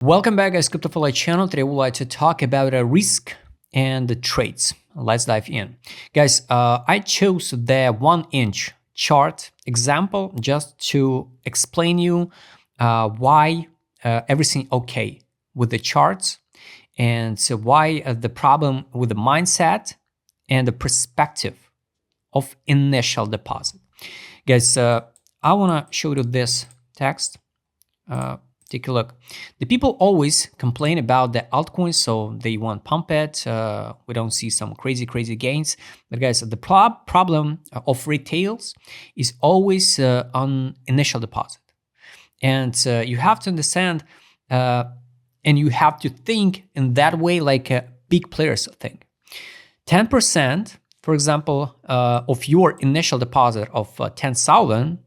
Welcome back, guys. Crypto4Life channel. Today we'd like to talk about a risk and the trades. Let's dive in. Guys, I chose the 1-inch chart example just to explain you why everything okay with the charts and so why the problem with the mindset and the perspective of initial deposit. Guys, I want to show you this text. Take a look. The people always complain about the altcoins, so they want pump it. We don't see some crazy gains. But guys, the problem of retails is always on initial deposit. And you have to understand and you have to think in that way like big players think. 10%, for example, of your initial deposit of 10,000,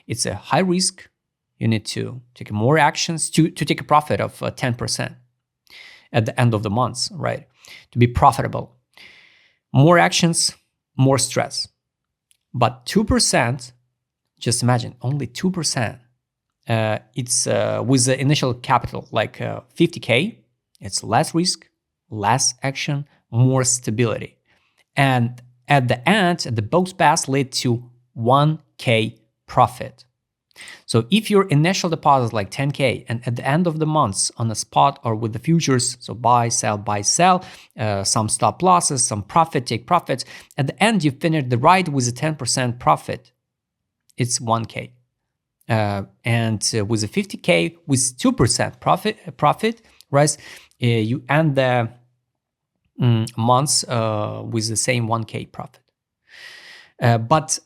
it's a high risk. You need to take more actions to take a profit of 10% at the end of the month, right? To be profitable. More actions, more stress. But 2%, just imagine, only 2%. It's with the initial capital, like 50K, it's less risk, less action, more stability. And at the end, the both paths lead to 1K profit. So if your initial deposit is like 10K and at the end of the month on a spot or with the futures, so buy, sell, some stop losses, some profit, take profits, at the end you finish the ride with a 10% profit, it's 1K. And with a 50K with 2% profit, right, you end the months with the same 1K profit. But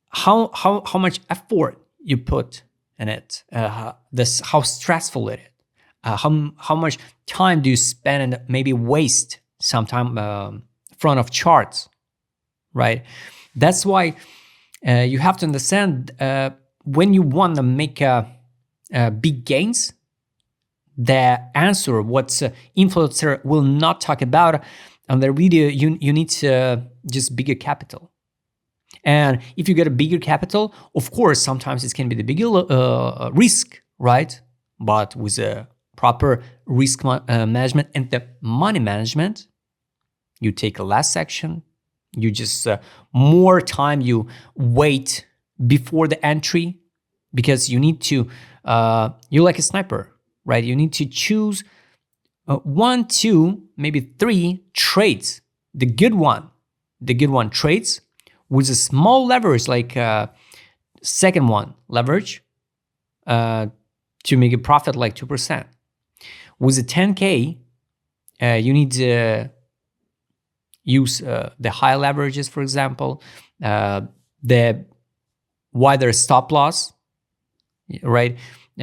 how much effort you put in it, how stressful it is, how much time do you spend and maybe waste some time in front of charts, right? That's why you have to understand when you want to make big gains, the answer, what influencer will not talk about on their video, you need just bigger capital. And if you get a bigger capital, of course, sometimes it can be the bigger risk, right? But with a proper risk management and the money management, you take a less action. You just more time you wait before the entry because you need to, you're like a sniper, right? You need to choose 1, 2, maybe 3 trades. The good one trades with a small leverage, like second one leverage, to make a profit like 2%. With a 10K, you need to use the high leverages, for example, the wider stop loss, right?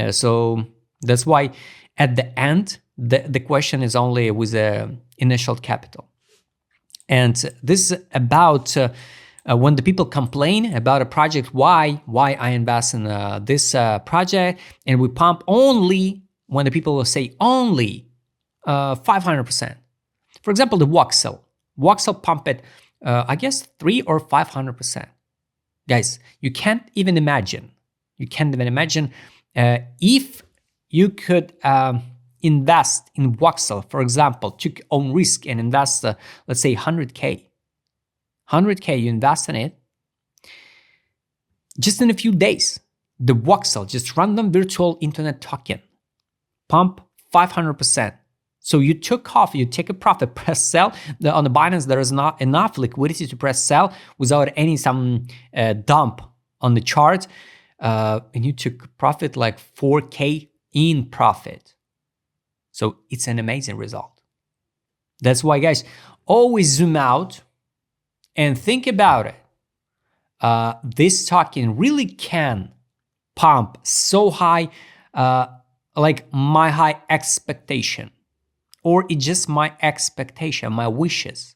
So that's why at the end, the question is only with the initial capital. And this is about when the people complain about a project, why I invest in this project, and we pump only, when the people will say only 500%. For example, the Voxel pump it, I guess 300 or 500%. Guys, you can't even imagine. If you could invest in Voxel, for example, took own risk and invest, let's say 100K. 100K, you invest in it, just in a few days, the Voxel, just random virtual internet token, pump 500%. So you took off, you take a profit, press sell. On the Binance, there is not enough liquidity to press sell without any dump on the chart. And you took profit like 4K in profit. So it's an amazing result. That's why, guys, always zoom out and think about it. This token really can pump so high, like my high expectation, or it's just my expectation, my wishes.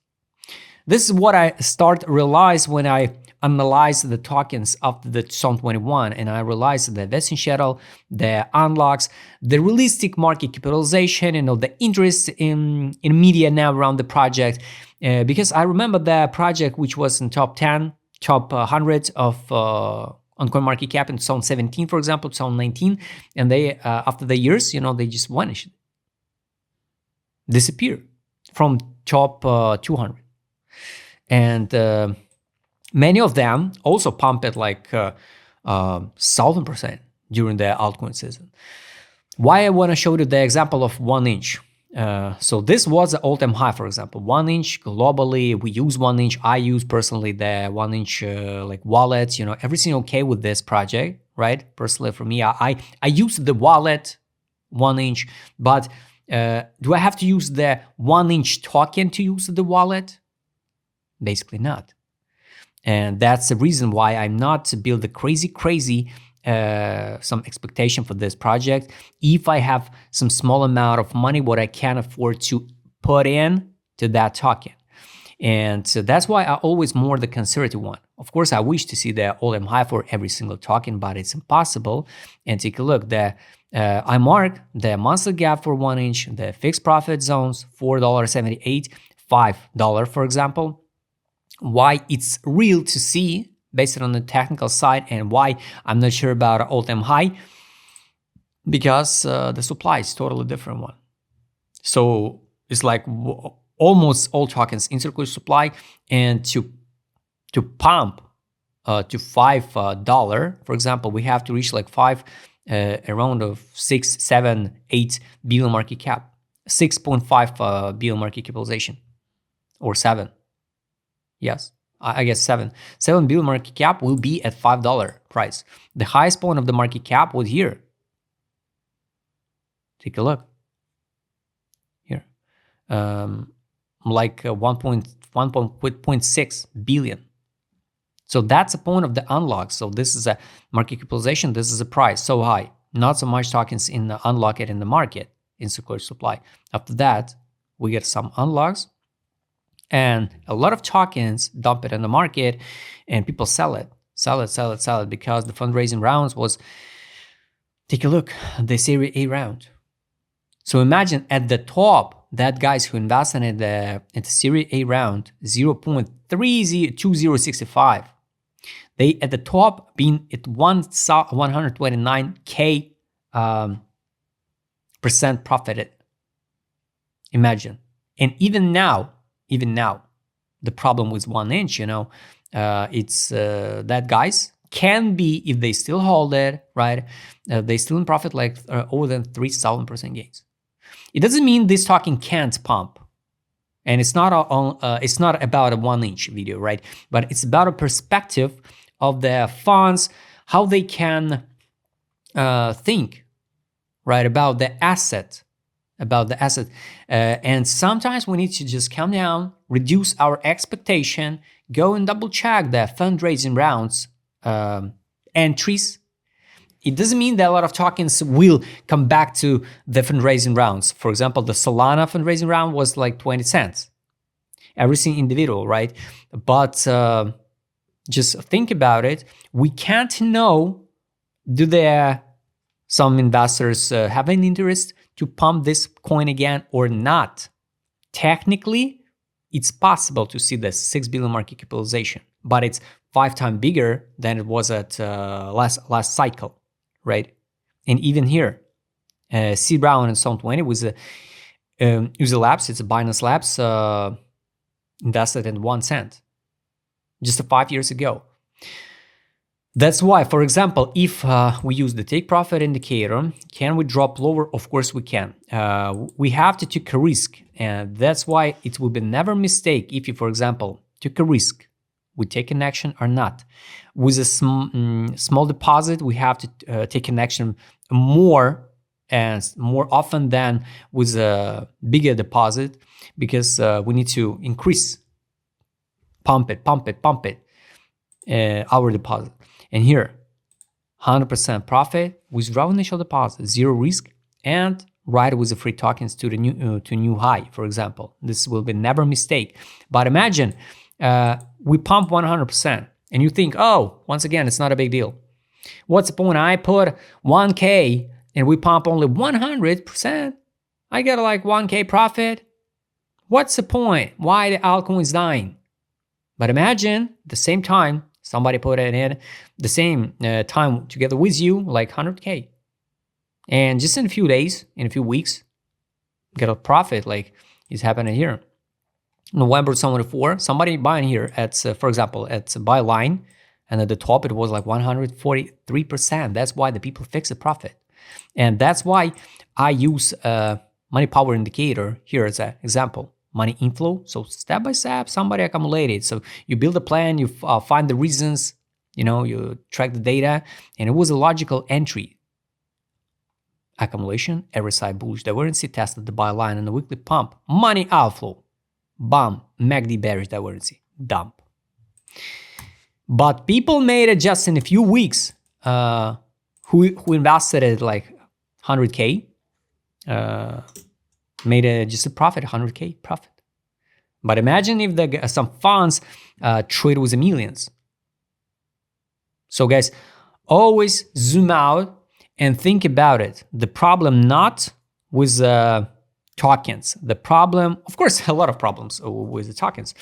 This is what I start to realize when I analyze the tokens after the 2021, and I realized the vesting schedule, the unlocks, the realistic market capitalization, the interest in media now around the project. Because I remember the project which was in top 10, top 100 of on CoinMarketCap in 2017, for example, 2019, and they after the years, they just vanished, disappear from top 200, and many of them also pump it like 1,000% during the altcoin season. Why I want to show you the example of 1 inch. So this was the all-time high, for example. 1 inch globally, we use 1 inch. I use personally the 1 inch like wallets, everything okay with this project, right? Personally for me, I use the wallet 1 inch, but do I have to use the 1 inch token to use the wallet? Basically not. And that's the reason why I'm not to build a crazy some expectation for this project. If I have some small amount of money, what I can afford to put in to that token. And so that's why I always more the conservative one. Of course, I wish to see the all-time high for every single token, but it's impossible. And take a look, I mark the monthly gap for 1 inch, the fixed profit zones, $4.78, $5, for example. Why it's real to see based on the technical side, and why I'm not sure about an all-time high, because the supply is totally different one. So it's like almost all tokens in circular supply, and to pump to $5, for example, we have to reach like around of 6, 7, 8 billion market cap, 6.5 billion market capitalization, or 7. Yes, I guess 7 billion market cap will be at $5 price. The highest point of the market cap was here. Take a look here, like 1.6 billion. So that's the point of the unlock. So this is a market capitalization. This is a price so high. Not so much tokens in the unlock it in the market in circular supply. After that, we get some unlocks. And a lot of tokens dump it in the market, and people sell it because the fundraising rounds was, take a look, the Series A round. So imagine at the top, that guys who invested in the Series A round, 0.302065, they at the top being at 129K percent profited. Imagine. And even now, the problem with 1 inch, it's that guys can be, if they still hold it, right, they still in profit like over than 3,000% gains. It doesn't mean this token can't pump, and it's not about a 1 inch video, right? But it's about a perspective of the funds, how they can think, right, about the asset. And sometimes we need to just calm down, reduce our expectation, go and double check the fundraising rounds entries. It doesn't mean that a lot of tokens will come back to the fundraising rounds. For example, the Solana fundraising round was like 20 cents. Everything individual, right? But just think about it. We can't know, do some investors have an interest to pump this coin again or not? Technically, it's possible to see the 6 billion market capitalization, but it's 5 times bigger than it was at last cycle, right? And even here, seed round in 2020 was User Labs, it's a Binance Labs, invested in 1 cent just 5 years ago. That's why, for example, if we use the take profit indicator, can we drop lower? Of course we can. We have to take a risk, and that's why it will be never mistake if you, for example, took a risk, we take an action or not. With a small deposit, we have to take an action more often than with a bigger deposit, because we need to increase, pump it, our deposit. And here, 100% profit, withdraw initial deposit, 0 risk, and ride with the free tokens to the new high, for example. This will be never mistake. But imagine we pump 100%, and you think, oh, once again, it's not a big deal. What's the point? I put 1K and we pump only 100%. I get like 1K profit. What's the point? Why the altcoin is dying? But imagine at the same time, Somebody put it in the same time together with you, like 100K. And just in a few days, in a few weeks, get a profit like is happening here. November 24, somebody buying here at, for example, at buy line, and at the top it was like 143%. That's why the people fix a profit. And that's why I use money power indicator here as an example. Money inflow. So step by step, somebody accumulated. So you build a plan, you find the reasons, you track the data, and it was a logical entry. Accumulation, RSI bullish divergence, tested the buy line and the weekly pump. Money outflow. Bam, MACD bearish divergence. Dump. But people made it just in a few weeks. Who invested at like 100K, made just a profit, 100K profit. But imagine if some funds trade with the millions. So guys, always zoom out and think about it. The problem not with tokens. The problem, of course, a lot of problems with the tokens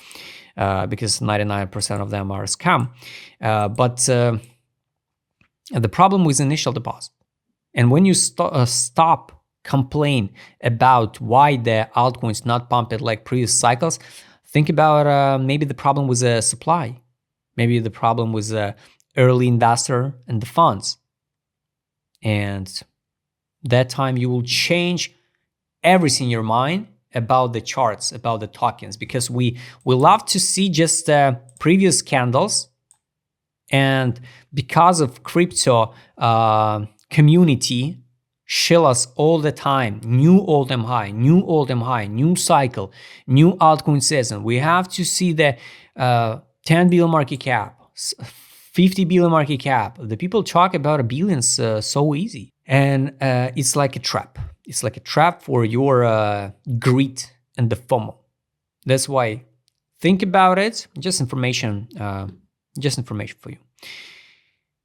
because 99% of them are a scam. But the problem with initial deposit. And when you stop complain about why the altcoins not pumped like previous cycles, think about maybe the problem was the supply. Maybe the problem was the early investor and the funds. And that time you will change everything in your mind about the charts, about the tokens, because we love to see just previous candles. And because of crypto community show us all the time new all-time high, new all-time high, new cycle, new altcoin season. We have to see the 10 billion market cap, 50 billion market cap. The people talk about billions so easy. And it's like a trap. It's like a trap for your greed and the FOMO. That's why think about it. Just information for you.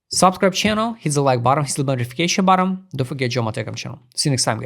Subscribe channel, hit the like button, hit the notification button. Don't forget Joe Matecom channel. See you next time, guys.